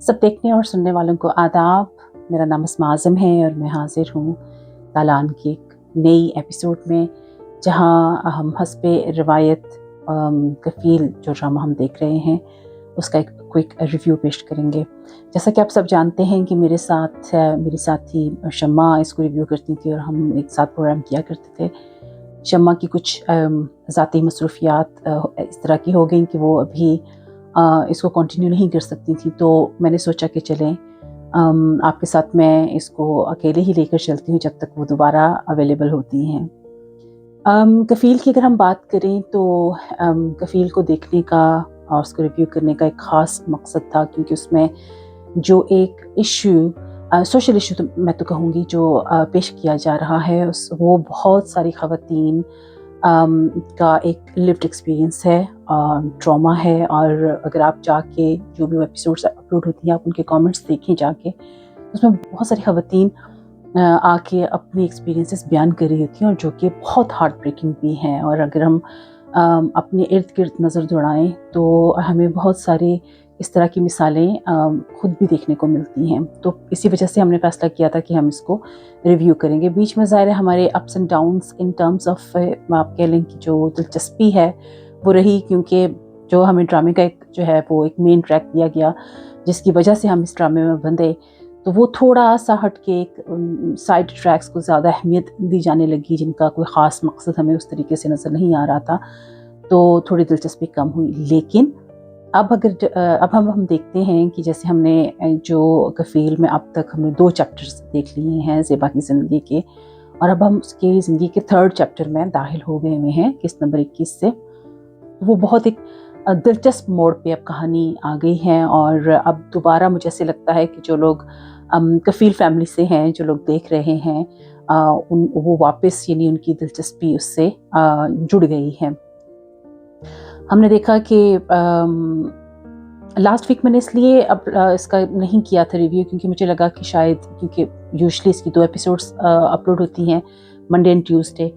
सब देखने और सुनने वालों को आदाब। मेरा नाम अस्मा आज़म है और मैं हाज़िर हूँ तालान की एक नई एपिसोड में, जहाँ हम हस्बे रिवायत कफ़ील जो ड्रामा हम देख रहे हैं उसका एक क्विक रिव्यू पेश करेंगे। जैसा कि आप सब जानते हैं कि मेरे साथ मेरी साथी शम्मा इसको रिव्यू करती थी और हम एक साथ प्रोग्राम किया करते थे। शम्मा की कुछ ज़ाती मसरूफियात इस तरह की हो गई कि वो अभी इसको कंटिन्यू नहीं कर सकती थी, तो मैंने सोचा कि चलें आपके साथ मैं इसको अकेले ही लेकर चलती हूँ जब तक वो दोबारा अवेलेबल होती हैं। कफ़ील की अगर हम बात करें तो कफ़ील को देखने का और उसको रिव्यू करने का एक ख़ास मकसद था, क्योंकि उसमें जो एक इशू सोशल इशू तो मैं तो कहूँगी जो पेश किया जा रहा है वो बहुत सारी ख़वातीन का एक लिव्ड एक्सपीरियंस है, ट्रॉमा है। और अगर आप जाके जो भी एपिसोड्स अपलोड होती हैं आप उनके कमेंट्स देखें जाके, उसमें बहुत सारी ख़वातीन आके अपनी एक्सपीरियंसेस बयान कर रही होती हैं और जो कि बहुत हार्ट ब्रेकिंग भी हैं। और अगर हम अपने इर्द गिर्द नज़र दौड़ाएं तो हमें बहुत सारी इस तरह की मिसालें खुद भी देखने को मिलती हैं। तो इसी वजह से हमने फ़ैसला किया था कि हम इसको रिव्यू करेंगे। बीच में ज़ाहिर है हमारे ups and downs in terms of आप कह लें कि जो दिलचस्पी है वो रही, क्योंकि जो हमें ड्रामे का एक जो है वो एक मेन ट्रैक दिया गया जिसकी वजह से हम इस ड्रामे में बंधे, तो वो थोड़ा सा हट के एक साइड ट्रैक्स को ज़्यादा अहमियत दी जाने लगी जिनका कोई ख़ास मकसद हमें उस तरीके से नज़र नहीं आ रहा था, तो थोड़ी दिलचस्पी कम हुई। लेकिन अब हम देखते हैं कि जैसे हमने जो कफ़ील में अब तक हमने 2 चैप्टर्स देख लिए हैं ज़ेबा की ज़िंदगी के, और अब हम उसकी ज़िंदगी के 3rd चैप्टर में दाखिल हो गए हुए हैं किस्त नंबर 21 से। वो बहुत एक दिलचस्प मोड़ पे अब कहानी आ गई है और अब दोबारा मुझे ऐसे लगता है कि जो लोग कफ़ील फैमिली से हैं, जो लोग देख रहे हैं वो वापस यानी उनकी दिलचस्पी उससे जुड़ गई है। हमने देखा कि लास्ट वीक मैंने इसलिए अब इसका नहीं किया था रिव्यू, क्योंकि मुझे लगा कि शायद क्योंकि यूजुअली इसकी 2 एपिसोड्स अपलोड होती हैं मंडे एंड ट्यूसडे,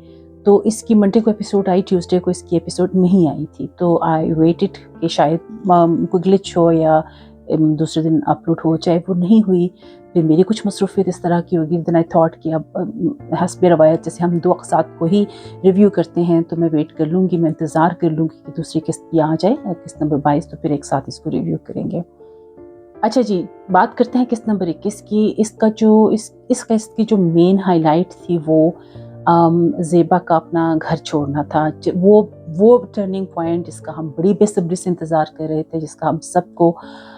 तो इसकी मंडे को एपिसोड आई, ट्यूसडे को इसकी एपिसोड नहीं आई थी, तो आई वेटेड कि शायद कोई ग्लिच हो या दूसरे दिन अपलोड हो, चाहे वो नहीं हुई। फिर मेरी कुछ मसरूफियत इस तरह की होगी, देन आई थॉट कि अब हस्बे रवायत जैसे हम 2 अक़सात को ही रिव्यू करते हैं तो मैं वेट कर लूँगी, मैं इंतज़ार कर लूँगी कि दूसरी किस्त भी आ जाए, किस्त नंबर 22, तो फिर एक साथ इसको रिव्यू करेंगे। अच्छा जी, बात करते हैं किस्त नंबर 21 की। इसका जो इस किस्त की जो मेन हाईलाइट थी वो ज़ेबा का अपना घर छोड़ना था। वो टर्निंग पॉइंट जिसका हम बड़ी बेसब्री से इंतज़ार कर रहे थे, जिसका हम सबको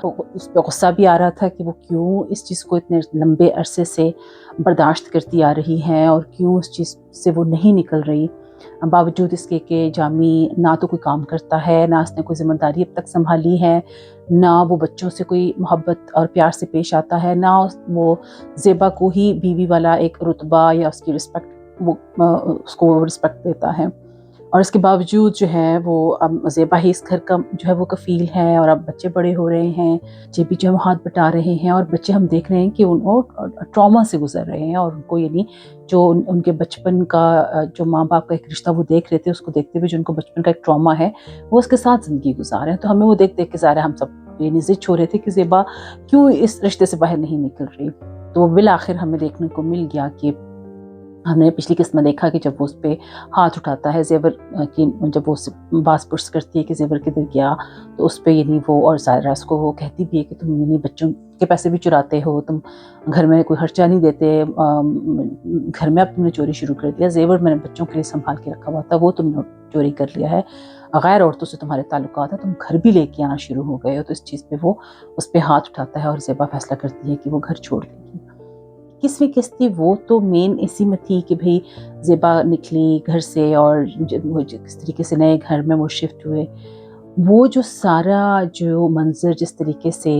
उस पे गुस्सा भी आ रहा था कि वो क्यों इस चीज़ को इतने लंबे अरसे से बर्दाश्त करती आ रही है और क्यों उस चीज़ से वो नहीं निकल रही, बावजूद इसके कि जामी ना तो कोई काम करता है, ना उसने कोई ज़िम्मेदारी अब तक संभाली है, ना वो बच्चों से कोई मोहब्बत और प्यार से पेश आता है, ना वो ज़ेबा को ही बीवी वाला एक रुतबा या उसकी रिस्पेक्ट वो उसको रिस्पेक्ट देता है। और इसके बावजूद जो है वो अब ज़ेबा ही इस घर का जो है वो कफ़ील है, और अब बच्चे बड़े हो रहे हैं, जे भी जो है हाथ बटा रहे हैं, और बच्चे हम देख रहे हैं कि उनको ट्रॉमा से गुजर रहे हैं, और उनको यानी जो उनके बचपन का जो माँ बाप का एक रिश्ता वो देख रहे थे, उसको देखते हुए जो उनको बचपन का एक ट्रॉमा है वो उसके साथ ज़िंदगी गुजार रहे हैं। तो हमें वो देख देख के ज़ाहिर हम सब यानी ज़िद हो रहे थे कि ज़ेबा क्यों इस रिश्ते से बाहर नहीं निकल रही। तो बिल आखिर हमें देखने को मिल गया कि हमने पिछली किस्त में देखा कि जब वो उस पर हाथ उठाता है ज़ेवर की, जब वो बास पुरस करती है कि ज़ेवर किधर गया, तो उस पर यानी वो और ज़ाहिरा उसको वो कहती भी है कि तुम यानी बच्चों के पैसे भी चुराते हो, तुम घर में कोई खर्चा नहीं देते, घर में अब तुमने चोरी शुरू कर दिया, ज़ेवर मैंने बच्चों के लिए संभाल के रखा हुआ था वो तुमने चोरी कर लिया है, गैर औरतों से तुम्हारे ताल्लुकात है, तुम घर भी लेके आना शुरू हो गए हो। तो इस चीज़ पे वो उस पर हाथ उठाता है और ज़ेबा फैसला करती है कि वो घर छोड़ देगी। 21वीं किस्त थी वो तो मेन इसी में थी कि भाई ज़ेबा निकली घर से और वो किस तरीके से नए घर में वो शिफ्ट हुए, वो जो सारा जो मंज़र जिस तरीके से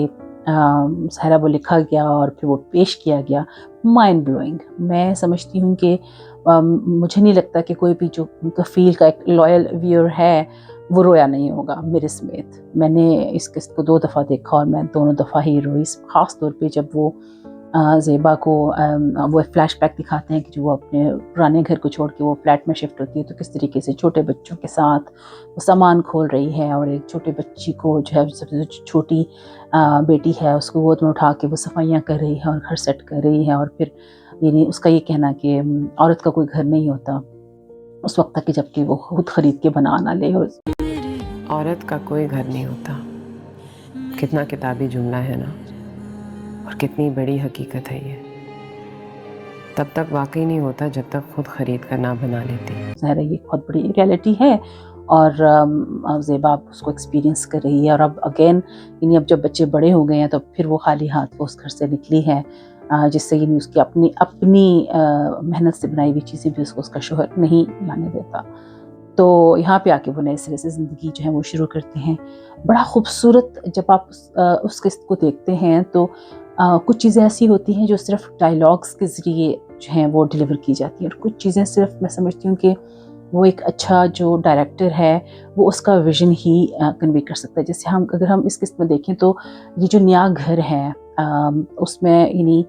सारा वो लिखा गया और फिर वो पेश किया गया, माइंड ब्लोइंग। मैं समझती हूँ कि मुझे नहीं लगता कि कोई भी जो कफ़ील का एक लॉयल व्यूअर है वो रोया नहीं होगा मेरे समेत। मैंने इस किस्त को 2 दफ़ा देखा और मैं दोनों दफ़ा ही रोई, ख़ास तौर पे जब वो ज़ेबा को वो फ्लैशबैक दिखाते हैं कि जो वो अपने पुराने घर को छोड़ के वो फ्लैट में शिफ्ट होती है, तो किस तरीके से छोटे बच्चों के साथ वो सामान खोल रही है, और एक छोटे बच्ची को जो है सबसे छोटी बेटी है उसको गोद में उठा के वो सफाइयाँ कर रही है और घर सेट कर रही है। और फिर यानी उसका ये कहना कि औरत का कोई घर नहीं होता उस वक्त तक कि जबकि वो खुद खरीद के बना ना ले। औरत का कोई घर नहीं होता, कितना किताबी जुमला है ना, और कितनी बड़ी हकीकत है ये। तब तक वाकई नहीं होता जब तक खुद खरीद कर ना बना लेती। ज़ाहिर है ये बहुत बड़ी रियलिटी है, और ज़ेबा उसको एक्सपीरियंस कर रही है। और अब अगेन यानी अब जब बच्चे बड़े हो गए हैं तो फिर वो खाली हाथ वो उस घर से निकली है, जिससे यानी उसकी अपनी मेहनत से बनाई हुई चीज़ें भी उसको उसका शौहर नहीं लाने देता। तो यहाँ पे आके वो नए सिरे से ज़िंदगी जो है वो शुरू करते हैं। बड़ा खूबसूरत जब आप उस किस्त को देखते हैं तो कुछ चीज़ें ऐसी होती हैं जो सिर्फ डायलॉग्स के ज़रिए जो हैं वो डिलीवर की जाती हैं, और कुछ चीज़ें सिर्फ मैं समझती हूँ कि वो एक अच्छा जो डायरेक्टर है वो उसका विज़न ही कन्वे कर सकता है। जैसे अगर हम इस किस्त में देखें तो ये जो नया घर है उसमें यानी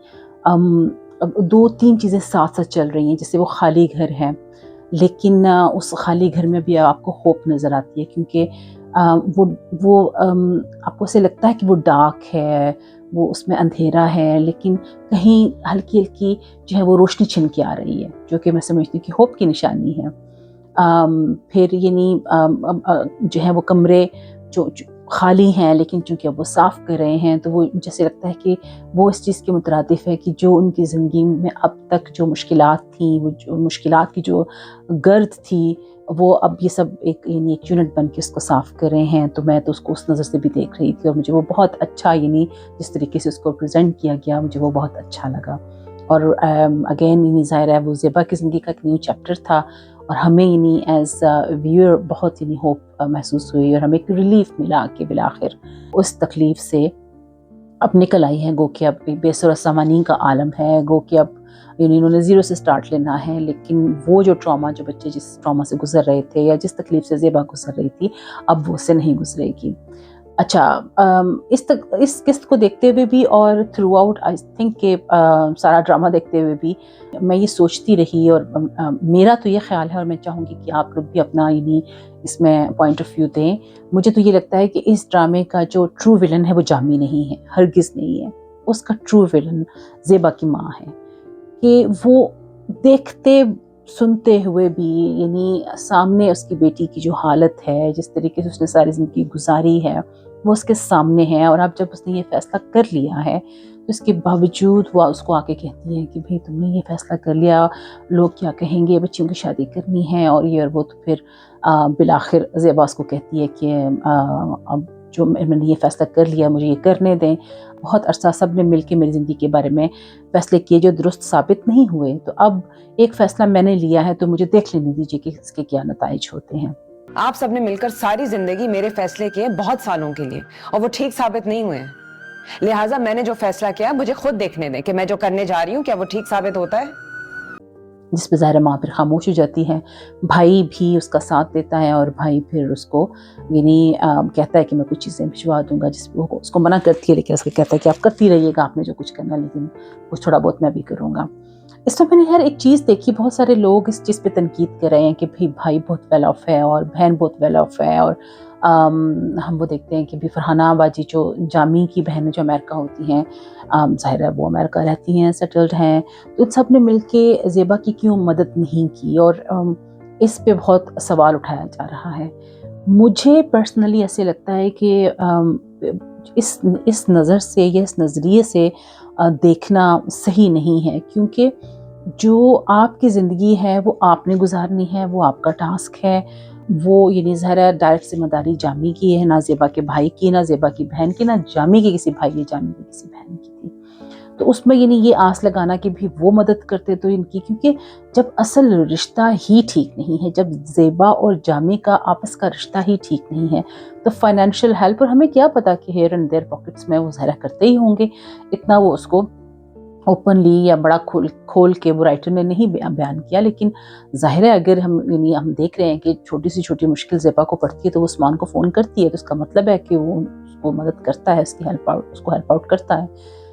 अब 2-3 चीज़ें साथ-साथ चल रही हैं। जैसे वो खाली घर है, लेकिन उस खाली घर में भी आपको होप नज़र आती है, क्योंकि आपको ऐसे लगता है कि वो डार्क है, वो उसमें अंधेरा है, लेकिन कहीं हल्की-हल्की जो है वो रोशनी छिन के आ रही है, जो कि मैं समझती हूँ कि होप की निशानी है। फिर यानी जो है वो कमरे जो खाली हैं, लेकिन चूँकि अब वो साफ़ कर रहे हैं तो वो जैसे लगता है कि वो इस चीज़ के मुतरादिफ़ है कि जो उनकी ज़िंदगी में अब तक जो मुश्किलात थी, वो जो मुश्किलात की जो गर्द थी, वो अब ये सब एक यानी एक यूनिट बन के उसको साफ़ कर रहे हैं। तो मैं तो उसको उस नज़र से भी देख रही थी, और मुझे वो बहुत अच्छा यानी जिस तरीके से उसको प्रेज़ेंट किया गया मुझे वो बहुत अच्छा लगा। और अगेन यानी ज़ाहिर है वो ज़ेबा की ज़िंदगी का एक न्यू चैप्टर था, और हमें यानी एज़ व्यूअर बहुत यानी होप महसूस हुई, और हमें एक रिलीफ मिला कि बिलाखिर उस तकलीफ से अब निकल आई हैं। गो कि अब बेसुरा सामानी का आलम है, गो कि अब यानी इन्होंने ज़ीरो से स्टार्ट लेना है। लेकिन वो जो ट्रॉमा, जो बच्चे जिस ट्रॉमा से गुजर रहे थे या जिस तकलीफ से ज़ेबा गुजर रही थी, अब वो उससे नहीं गुजरेगी। अच्छा, इस किस्त को देखते हुए भी और थ्रू आउट आई थिंक कि सारा ड्रामा देखते हुए भी मैं ये सोचती रही, और मेरा तो ये ख्याल है, और मैं चाहूँगी कि आप लोग भी अपना यानी इसमें पॉइंट ऑफ व्यू दें। मुझे तो ये लगता है कि इस ड्रामे का जो ट्रू विलन है वो जामी नहीं है, हरगिज़ नहीं है। उसका ट्रू विलन ज़ेबा की माँ है, कि वो देखते सुनते हुए भी यानी सामने उसकी बेटी की जो हालत है, जिस तरीके से उसने सारी ज़िंदगी गुजारी है, वो उसके सामने है। और अब जब उसने ये फ़ैसला कर लिया है तो इसके बावजूद वो उसको आके कहती है कि भाई तुमने ये फ़ैसला कर लिया, लोग क्या कहेंगे, बच्चियों की शादी करनी है और ये और वो। तो फिर बिलाखिर ज़ेबा उसको कहती है कि अब जो मैंने ये फ़ैसला कर लिया मुझे ये करने दें। बहुत अरसा सब ने मिल के मेरी ज़िंदगी के बारे में फ़ैसले किए जो दुरुस्त साबित नहीं हुए, तो अब एक फ़ैसला मैंने लिया है तो मुझे देख लेने दीजिए कि इसके क्या नताइज होते हैं। आप सबने मिलकर सारी जिंदगी मेरे फैसले किए बहुत सालों के लिए, और वो ठीक साबित नहीं हुए हैं। लिहाजा मैंने जो फैसला किया मुझे खुद देखने दें कि मैं जो करने जा रही हूँ क्या वो ठीक साबित होता है। जिस पे ज़ाहिर माँ फिर खामोश हो जाती है। भाई भी उसका साथ देता है, और भाई फिर उसको यानी कहता है कि मैं कुछ चीज़ें भिजवा दूँगा, जिस वो उसको मना करती है, लेकिन उसको कहता है कि आप करती रहिएगा, आपने जो कुछ करना, लेकिन कुछ थोड़ा बहुत मैं भी करूँगा। इसमें मैंने यार एक चीज़ देखी, बहुत सारे लोग इस चीज़ पे तनकीद कर रहे हैं कि भाई बहुत वेल ऑफ है और बहन बहुत वेल ऑफ है, और हम वो देखते हैं कि भी फरहाना बाजी जो जामी की बहनें जो अमेरिका होती हैं, ज़ाहिर है वो अमेरिका रहती हैं, सेटल्ड हैं, तो इन सब ने मिलके ज़ेबा की क्यों मदद नहीं की, और इस पे बहुत सवाल उठाया जा रहा है। मुझे पर्सनली ऐसे लगता है कि इस नज़र से या इस नज़रिए से देखना सही नहीं है, क्योंकि जो आपकी ज़िंदगी है वो आपने गुजारनी है, वो आपका टास्क है। वो यानी ज़ाहिर है डायरेक्ट ज़िम्मेदारी जामी की है, ना ज़ेबा के भाई की, ना ज़ेबा की बहन की, ना जामी के किसी भाई या जामी की किसी बहन की थी। तो उसमें यानी ये आस लगाना कि भी वो मदद करते तो इनकी, क्योंकि जब असल रिश्ता ही ठीक नहीं है, जब ज़ेबा और जामी का आपस का रिश्ता ही ठीक नहीं है, तो फाइनेंशियल हेल्प, और हमें क्या पता कि हेयर एंड देयर पॉकेट्स में वो ज़ाहिर करते ही होंगे, इतना वो उसको ओपनली या बड़ा खोल के वो राइटर ने नहीं बयान किया। लेकिन ज़ाहिर है अगर हम देख रहे हैं कि छोटी से छोटी मुश्किल ज़ेबा को पड़ती है तो वो उस्मान को फ़ोन करती है, तो इसका मतलब है कि वो उसको मदद करता है, उसको हेल्प आउट करता है।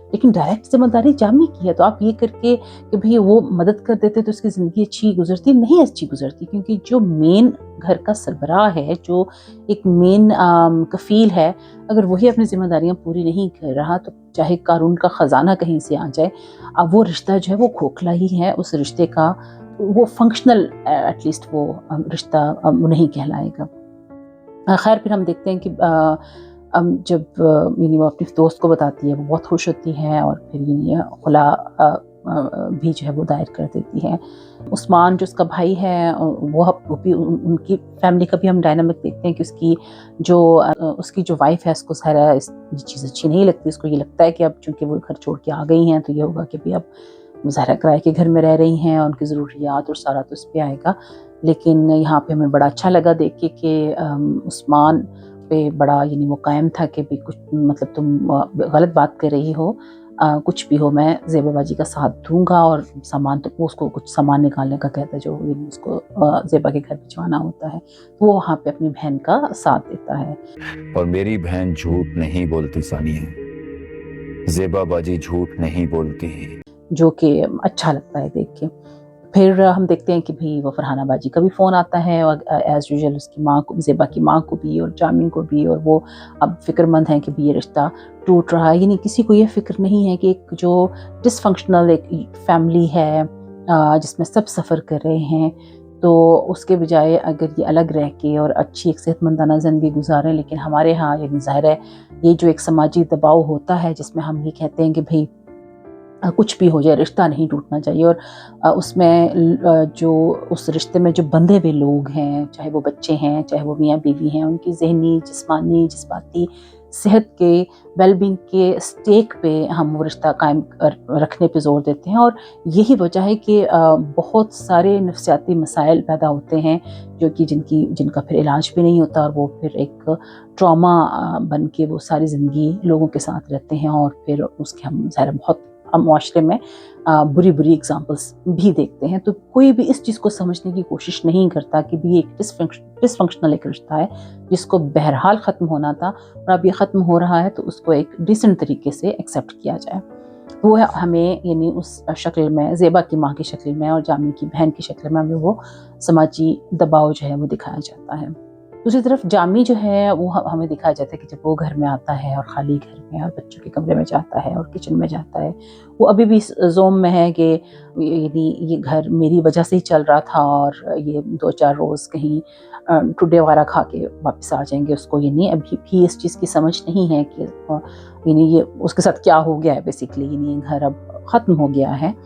लेकिन डायरेक्ट जिम्मेदारी जामी की है। तो आप ये करके कि भाई वो मदद कर देते तो उसकी ज़िंदगी अच्छी गुजरती, नहीं अच्छी गुजरती, क्योंकि जो मेन घर का सरबराह है, जो एक मेन कफ़ील है, अगर वही अपनी ज़िम्मेदारियाँ पूरी नहीं कर रहा तो चाहे कारून का ख़जाना कहीं से आ जाए, अब वो रिश्ता जो है वो खोखला ही है। उस रिश्ते का वो फंक्शनल एटलीस्ट वो रिश्ता नहीं कहलाएगा। खैर फिर हम देखते हैं कि जब यानी वो अपने दोस्त को बताती है, वो बहुत खुश होती है और फिर यानी खुला भी जो है वो दायर कर देती है। उस्मान जो उसका भाई है वो भी उनकी फैमिली का भी हम डायनामिक देखते हैं कि उसकी जो वाइफ है उसको सारा ये चीज़ अच्छी नहीं लगती। उसको ये लगता है कि अब चूँकि वो घर छोड़ के आ गई हैं तो ये होगा कि भाई अब ज़ाहिर किराए के घर में रह रही हैं और उनकी ज़रूरियात और सारा तो इस पे आएगा। लेकिन यहाँ पे हमें बड़ा अच्छा लगा देख के कि उस्मान पे बड़ा यानी वो कायम था कि भाई कुछ मतलब तुम गलत बात कर रही हो, कुछ भी हो मैं ज़ेबा बाजी का साथ दूंगा। और सामान तो उसको कुछ सामान निकालने का कहता है जो उसको ज़ेबा के घर भिजवाना होता है, वो वहाँ पे अपनी बहन का साथ देता है। और मेरी बहन झूठ नहीं बोलती सानिया, ज़ेबा बाजी झूठ नहीं बोलती, जो कि अच्छा लगता है देख के। फिर हम देखते हैं कि भाई वो फरहाना बाजी का भी फ़ोन आता है और एज़ यूजुअल उसकी माँ को, ज़ेबा की माँ को भी और जामी को भी, और वो अब फ़िक्रमंद हैं कि भाई ये रिश्ता टूट रहा है। यानी किसी को ये फ़िक्र नहीं है कि एक जो डिसफंक्शनल एक फैमिली है जिसमें सब सफ़र कर रहे हैं, तो उसके बजाय अगर ये अलग रह के और अच्छी एक सेहतमंदाना ज़िंदगी गुजारें। लेकिन हमारे यहाँ यानी ज़ाहिर है ये जो एक समाजी दबाव होता है जिसमें हम ये कहते हैं कि भाई कुछ भी हो जाए रिश्ता नहीं टूटना चाहिए, और उसमें जो उस रिश्ते में जो बंधे हुए लोग हैं, चाहे वो बच्चे हैं, चाहे वो मियाँ बीवी हैं, उनकी ज़हनी, जिस्मानी, जज्बाती सेहत के, वेलबींग के स्टेक पे हम वो रिश्ता कायम रखने पे ज़ोर देते हैं। और यही वजह है कि बहुत सारे नफ्सियाती मसाइल पैदा होते हैं जो कि जिनका फिर इलाज भी नहीं होता, और वो फिर एक ट्रॉमा बन के वो सारी ज़िंदगी लोगों के साथ रहते हैं। और फिर उसके हम ज़ाहिर बहुत माशरे में बुरी बुरी एग्जाम्पल्स भी देखते हैं। तो कोई भी इस चीज़ को समझने की कोशिश नहीं करता कि भी एक डिसफंक्शनल एक रिश्ता है जिसको बहरहाल ख़त्म होना था, और अब ये ख़त्म हो रहा है तो उसको एक डिसेंट तरीके से एक्सेप्ट किया जाए। वो है हमें यानी उस शक्ल में, ज़ेबा की माँ की शक्ल में और जामी की बहन की शक्ल में, हमें वो समाजी दबाव जो है वो दिखाया जाता है। दूसरी तरफ जामी जो है वो हमें दिखाया जाता है कि जब वो घर में आता है और खाली घर में और बच्चों के कमरे में जाता है और किचन में जाता है, वो अभी भी इस जोम में है कि यानी ये घर मेरी वजह से ही चल रहा था और ये 2-4 रोज़ कहीं टुडे वगैरह खा के वापस आ जाएंगे। उसको यानी अभी भी इस चीज़ की समझ नहीं है कि यानी ये उसके साथ क्या हो गया है बेसिकली, यानी ये घर अब ख़त्म हो गया है।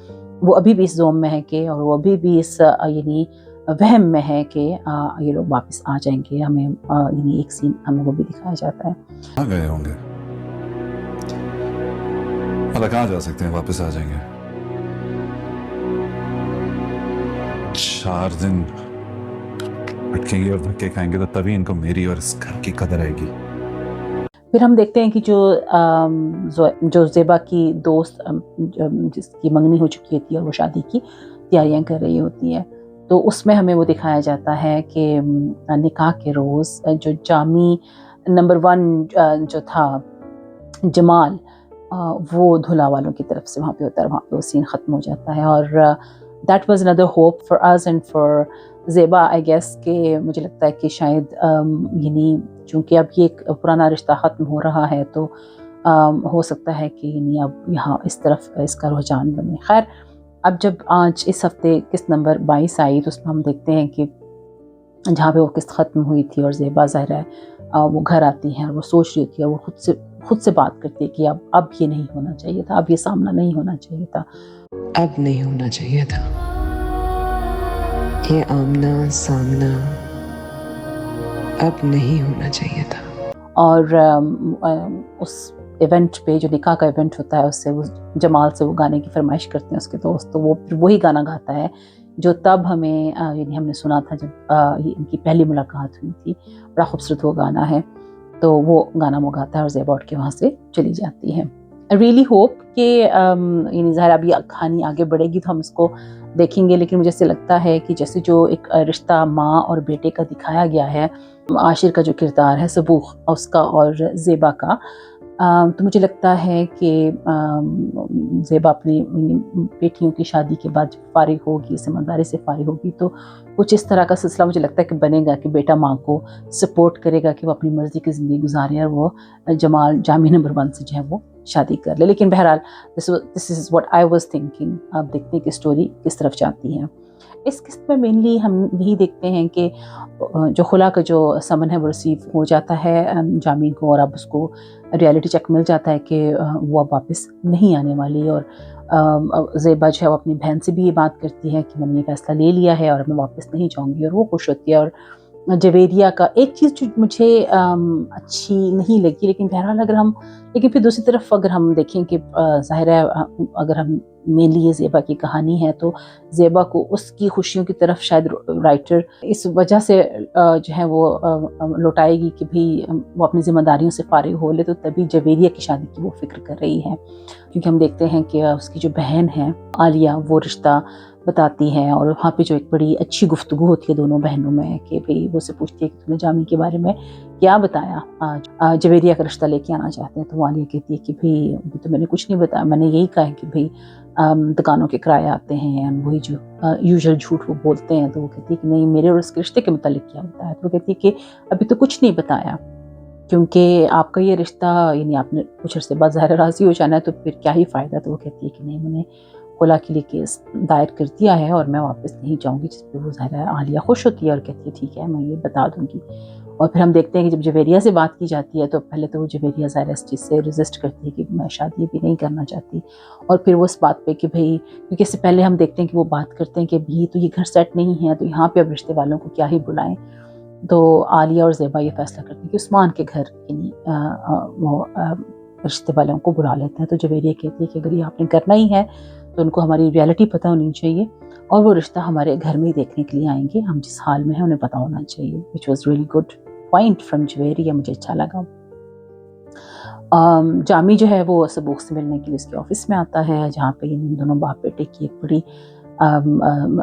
वो अभी भी इस जोम में है कि, और वो अभी भी इस यानी वहम में है कि ये लोग वापस आ जाएंगे। हमें यानी एक सीन हमें वो भी दिखाया जाता है। कहाँ गए होंगे? कहाँ जा सकते हैं? वापस आ जाएंगे। 4 दिन अटकेंगे और धक्के खाएंगे तो तभी इनको मेरी और इस घर की कदर आएगी। फिर हम देखते हैं कि जो ज़ेबा की दोस्त जिसकी मंगनी हो चुकी होती है और वो शादी की तैयारियां कर रही होती है, तो उसमें हमें वो दिखाया जाता है कि निकाह के रोज़ जो जामी नंबर 1 जो था जमाल, वो धुला वालों की तरफ से वहाँ पे होता है, वहाँ पे वो सीन ख़त्म हो जाता है। और that was another hope for us and for Zeba I guess, कि मुझे लगता है कि शायद यानी चूँकि अब ये एक पुराना रिश्ता ख़त्म हो रहा है तो हो सकता है कि यानी अब यहाँ इस तरफ इसका रुझान बने। खैर अब जब आज इस हफ्ते किस्त नंबर 22 आई तो उसमें हम देखते हैं कि जहाँ पे वो किस्त ख़त्म हुई थी और ज़ेबा ज़ाहिर है वो घर आती है और वो सोच रही होती है, वो खुद से बात करती है कि अब ये नहीं होना चाहिए था, अब ये सामना नहीं होना चाहिए था, अब नहीं होना चाहिए था ये आमना सामना, अब नहीं होना चाहिए था। और उस इवेंट पे जो निकाह का इवेंट होता है उससे वो जमाल से वो गाने की फरमाइश करते हैं उसके दोस्त, तो वो फिर वही गाना गाता है जो तब हमें यानी हमने सुना था जब इनकी पहली मुलाकात हुई थी। बड़ा खूबसूरत वो गाना है, तो वो गाना वो गाता है और ज़ेबा उठ के वहाँ से चली जाती है। आई रियली होप कि यानी ज़ाहिर अब ये कहानी आगे बढ़ेगी तो हम इसको देखेंगे, लेकिन मुझे ऐसे लगता है कि जैसे जो एक रिश्ता माँ और बेटे का दिखाया गया है, आशिर का जो किरदार है सबूख उसका और ज़ेबा का, तो मुझे लगता है कि ज़ेबा अपनी बेटियों की शादी के बाद जब फ़ारिग होगी, ज़िम्मेदारी से फ़ारिग होगी, तो कुछ इस तरह का सिलसिला मुझे लगता है कि बनेगा कि बेटा माँ को सपोर्ट करेगा कि वो अपनी मर्ज़ी की ज़िंदगी गुजारे और वो जमाल जामी नंबर 1 से जो है वो शादी कर ले। लेकिन बहरहाल this is what I was thinking. अब देखते हैं कि स्टोरी किस तरफ जाती है। इस किस्त में मेनली हम यही देखते हैं कि जो खुला का जो समन है वो रिसीव हो जाता है जामी को, और अब उसको रियलिटी चेक मिल जाता है कि वो अब वापस नहीं आने वाली। और ज़ेबा जो है वो अपनी बहन से भी ये बात करती है कि मैंने ये फ़ैसला ले लिया है और मैं वापस नहीं जाऊँगी, और वो खुश होती है। और जवेरिया का एक चीज़ जो मुझे अच्छी नहीं लगी, लेकिन बहरहाल लेकिन फिर दूसरी तरफ अगर हम देखें कि ज़ाहिर है अगर हम मेनली ये ज़ेबा की कहानी है, तो ज़ेबा को उसकी खुशियों की तरफ शायद राइटर इस वजह से जो है वो लौटाएगी कि भाई वो अपनी ज़िम्मेदारियों से फ़ारिग हो ले, तो तभी जवेरिया की शादी की वो फ़िक्र कर रही है। क्योंकि हम देखते हैं कि उसकी जो बहन है आलिया, वो रिश्ता बताती है, और वहाँ पे जो एक बड़ी अच्छी गुफ्तगू होती है दोनों बहनों में कि भाई वो से पूछती है कि तुमने जामी के बारे में क्या बताया, आज जवेरिया का रिश्ता लेके आना चाहते हैं। तो आलिया कहती है कि भाई अभी तो मैंने कुछ नहीं बताया, मैंने यही कहा है कि भाई दुकानों के किराए आते हैं, वही जो यूजुअल झूठ वो बोलते हैं। तो वो कहती है कि नहीं, मेरे और उसके रिश्ते के मुतालिक क्या बताया। तो वो कहती है कि अभी तो कुछ नहीं बताया, क्योंकि आपका ये रिश्ता यानी आपने कुछ अर्से बाद ज़ाहिर राज़ी हो जाना है, तो फिर क्या ही फ़ायदा। तो वो कहती है कि नहीं, मैंने खुला के लिए केस दायर कर दिया है और मैं वापस नहीं जाऊँगी। जिस पे वो ज़ाहिर आलिया खुश होती है और कहती है ठीक है, मैं ये बता दूँगी। और फिर हम देखते हैं कि जब जवेरिया से बात की जाती है, तो पहले तो वो जवेरिया ज़ाहिर इस चीज़ से रेजिस्ट करती है कि मैं शादी भी नहीं करना चाहती। और फिर वो इस बात पे कि भाई, क्योंकि इससे पहले हम देखते हैं कि वो बात करते हैं कि भी तो ये घर सेट नहीं है, तो यहाँ पे अब रिश्ते वालों को क्या ही बुलाएं। तो आलिया और ज़ेबा ये फैसला करती है कि उस्मान के घर यानी वो रिश्ते वालों को बुला लेते हैं। तो जवेरिया कहती है कि अगर ये आपने करना ही है तो उनको हमारी रियलिटी पता होनी चाहिए, और वो रिश्ता हमारे घर में ही देखने के लिए आएंगे, हम जिस हाल में हैं उन्हें पता होना चाहिए। Which was really good point from Javeria, मुझे अच्छा लगा। जामी जो है वो सबूक से मिलने के लिए उसके ऑफिस में आता है, जहाँ पे इन दोनों बाप बेटे की एक बड़ी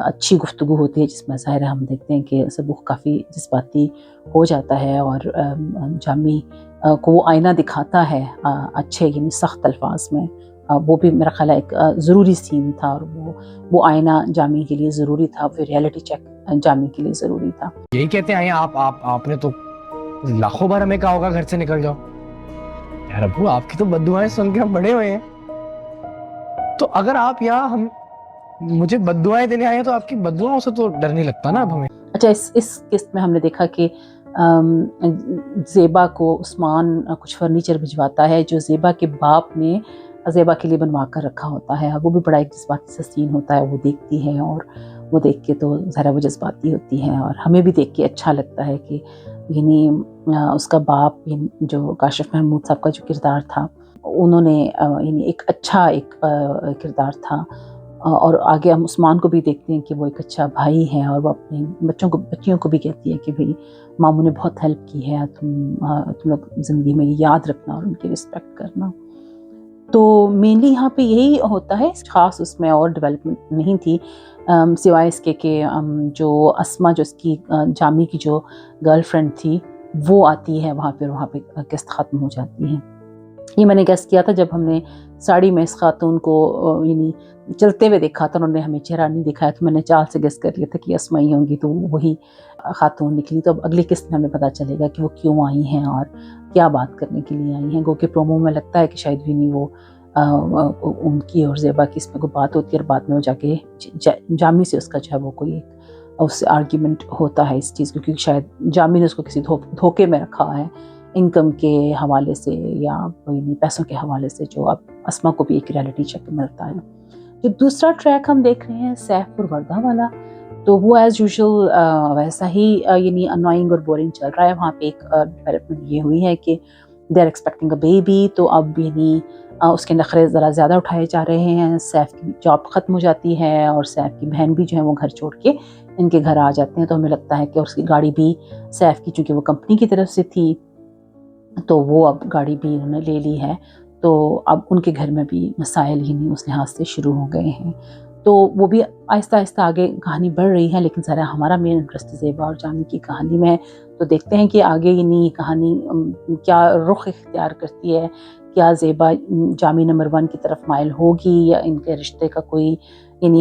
अच्छी गुफ्तगू होती है, जिसमें ज़ाहिर हम देखते हैं कि सबूक काफ़ी जज्बाती हो जाता है, और जामी को वो आईना दिखाता है अच्छे यानी सख्त अल्फाज में। वो भी मेरा ख्याल है एक ज़रूरी सीन था, और वो आईना जामी के लिए ज़रूरी था, वो रियलिटी चेक जामी के लिए ज़रूरी था। यही कहते हैं आपने तो लाखों बार हमें कहा होगा घर से निकल जाओ। यार अब्बू, आपकी तो बद्दुआएं सुन के हम बड़े हुए हैं, तो अगर आप यहाँ मुझे बद्दुआएं देने आए हैं, तो आपकी बद्दुआओं से तो डर नहीं लगता ना अब हमें। अच्छा, इस किस्त में हमने देखा कि ज़ेबा को उस्मान कुछ फर्नीचर भिजवाता है जो ज़ेबा के बाप ने ज़ेबा के लिए बनवा कर रखा होता है। वो भी बड़ा एक जज्बाती सा सीन होता है, वो देखती है और वो देख के तो ज़रा वो जज्बाती होती है, और हमें भी देख के अच्छा लगता है कि यानी उसका बाप जो काशिफ महमूद साहब का जो किरदार था, उन्होंने यानी एक अच्छा किरदार था। और आगे हम उस्मान को भी देखते हैं कि वो एक अच्छा भाई है, और वो अपने बच्चियों को भी कहती है कि भाई मामू ने बहुत हेल्प की है, तुम लोग ज़िंदगी में याद रखना और उनकी रिस्पेक्ट करना। तो मेनली यहाँ पे यही होता है, ख़ास उसमें और डेवलपमेंट नहीं थी, सिवाय इसके कि जो अस्मा जो उसकी जामी की जो गर्लफ्रेंड थी वो आती है वहाँ पे किस्त ख़त्म हो जाती है। ये मैंने गेस किया था जब हमने साड़ी में इस खातून को यानी चलते हुए देखा था, उन्होंने हमें चेहरा नहीं दिखाया, तो मैंने चाल से गेस कर लिया था कि अस्मा ही होंगी, तो वही खातून निकली। तो अब अगली किस्त में हमें पता चलेगा कि वो क्यों आई हैं और क्या बात करने के लिए आई हैं। गो के प्रोमो में लगता है कि शायद भी नहीं, वो उनकी और ज़ेबा की इसमें कोई बात होती है, और बाद में वो जाके जामी से उसका जो है वो कोई उससे आर्ग्यूमेंट होता है इस चीज़, क्योंकि शायद जामी ने उसको किसी धोखे में रखा है इनकम के हवाले से या पैसों के हवाले से, जो अब अस्मा को भी एक रियलिटी चेक मिलता है। जो दूसरा ट्रैक हम देख रहे हैं सैफपुर वर्दा वाला, तो वो एज़ यूजुअल वैसा ही यानी अनोइंग और बोरिंग चल रहा है। वहाँ पे एक डेवलपमेंट ये हुई है कि they are expecting a baby, तो अब यानी उसके नखरे ज़रा ज़्यादा उठाए जा रहे हैं। सैफ की जॉब ख़त्म हो जाती है और सैफ की बहन भी जो है वो घर छोड़ के इनके घर आ जाते हैं। तो हमें लगता है कि उसकी गाड़ी भी सैफ की, चूँकि वो कंपनी की तरफ से थी, तो वो अब गाड़ी भी उन्होंने ले ली है, तो अब उनके घर में भी मसाइल ही नहीं उस लिहाज से शुरू हो गए हैं। تو وہ بھی آہستہ آہستہ آگے کہانی بڑھ رہی ہے، لیکن ذرا ہمارا مین انٹرسٹ زیبا اور جامی کی کہانی میں ہے، تو دیکھتے ہیں کہ آگے یہ کہانی کیا رخ اختیار کرتی ہے، کیا زیبا جامی نمبر 1 کی طرف مائل ہوگی یا ان کے رشتے کا کوئی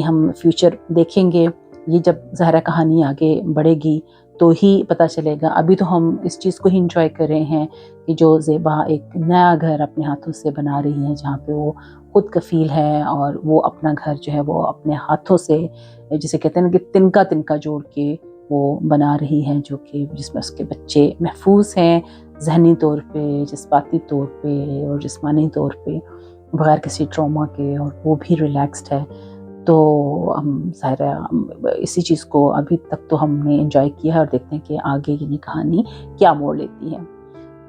ہم فیوچر دیکھیں گے. یہ جب ظاہرہ کہانی آگے بڑھے گی تو ہی پتہ چلے گا. ابھی تو ہم اس چیز کو ہی انجوائے کر رہے ہیں کہ جو زیبا ایک نیا گھر اپنے ہاتھوں سے بنا رہی ہے، جہاں پہ وہ خود کفیل ہے اور وہ اپنا گھر جو ہے وہ اپنے ہاتھوں سے، جسے کہتے ہیں نا کہ تنکا تنکا جوڑ کے وہ بنا رہی ہے، جو کہ جس میں اس کے بچے محفوظ ہیں ذہنی طور پہ، جذباتی طور پہ اور جسمانی طور پہ، بغیر کسی ٹراما کے، اور وہ بھی ریلیکسڈ ہے. تو ہم ظاہر ہے اسی چیز کو ابھی تک تو ہم نے انجوائے کیا ہے، اور دیکھتے ہیں کہ آگے کہانی کیا موڑ لیتی ہے.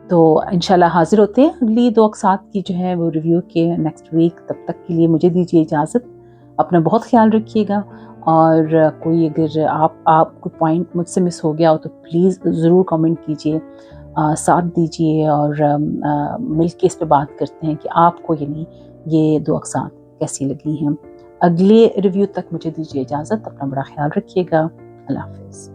تو انشاءاللہ حاضر ہوتے ہیں اگلی 2 اقساط کی جو ہے وہ ریویو کے نیکسٹ ویک. تب تک کے لیے مجھے دیجیے اجازت. اپنا بہت خیال رکھیے گا، اور کوئی اگر آپ کو پوائنٹ مجھ سے مس ہو گیا ہو تو پلیز ضرور کامنٹ کیجیے، ساتھ دیجیے، اور مل کے اس پہ بات کرتے ہیں کہ آپ کو یہ 2 اقساط کیسی لگی ہیں. اگلے ریویو تک مجھے دیجیے اجازت. اپنا بڑا خیال رکھیے گا. اللہ حافظ.